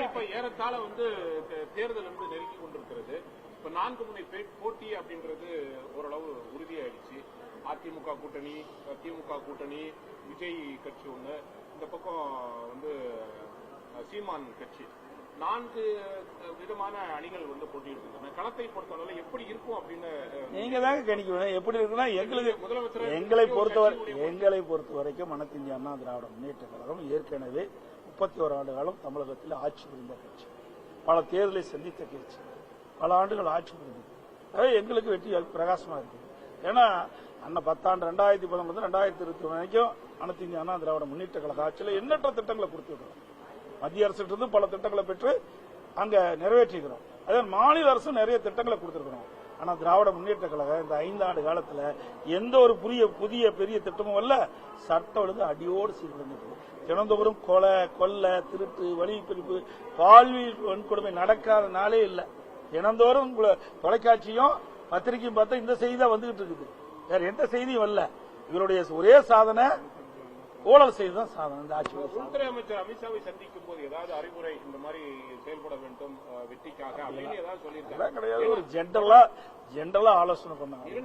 இப்ப ஏறத்தாழ தேர்தல் நெருங்கி கொண்டிருக்கிறது. இப்ப 4 முனை போட்டி அப்படின்றது ஓரளவு உறுதியாயிடுச்சு. அதிமுக கூட்டணி, திமுக கூட்டணி, விஜய் கட்சி ஒண்ணு, இந்த பக்கம் சீமான் கட்சி, 4 விதமான அணிகள் போட்டியிட்டு களத்தை பொறுத்தவரை எப்படி இருக்கும் அப்படின்னு நீங்க தாங்க கணிக்கணும். எப்படி இருக்குன்னா எங்களை பொறுத்த வரைக்கும் அனைத்து இந்திய அண்ணா திராவிட முன்னேற்ற கழகம் ஏற்கனவே 31 ஆண்டு காலம் தமிழகத்தில் ஆட்சி புரிந்த கட்சி, பல தேர்தலை சந்தித்த கட்சி, பல ஆண்டுகள் ஆட்சி புரிந்தது. அதாவது எங்களுக்கு வெற்றி பிரகாசமா இருக்கு. ஏன்னா அண்ணா 10 ஆண்டு 2019 2021 வரைக்கும் அனைத்து இந்திய அண்ணா திராவிட முன்னேற்ற கழக ஆட்சியில் எண்ணற்ற திட்டங்களை கொடுத்துருக்கிறோம். மத்திய அரசு பல திட்டங்களை பெற்று அங்க நிறைவேற்றிக்கிறோம். அதே மாநில அரசும் நிறைய திட்டங்களை கொடுத்திருக்கிறோம். ஆனா திராவிட முன்னேற்ற கழகம் இந்த 5 ஆண்டு காலத்துல எந்த ஒரு புதிய பெரிய திட்டமும் அல்ல. சட்டம் ஒழுங்கு அடியோடு சீர்குலைந்து தினந்தோறும் கொலை, கொள்ளை, திருட்டு, வழிப்பிரிப்பு, பாலியல் வன்கொடுமை நடக்காத நாளே இல்லை. தினந்தோறும் தொலைக்காட்சியும் பத்திரிகையும் பார்த்தா இந்த செய்தி தான் வந்துகிட்டு இருக்குது. வேற எந்த செய்தியும் வரல. இவருடைய ஒரே சாதனை ஊழல் செய்துதான் சாதனை. இந்த ஆட்சி உள்துறை அமைச்சர் அமித்ஷாவை சந்திக்கும் போது ஏதாவது அறிவுரை இந்த மாதிரி செயல்பட வேண்டும் வெற்றிக்காக அப்படின்னு ஏதாவது சொல்லியிருக்காங்க? கிடையாது. ஒரு ஜென்ரலா ஆலோசனை பண்ணாங்க.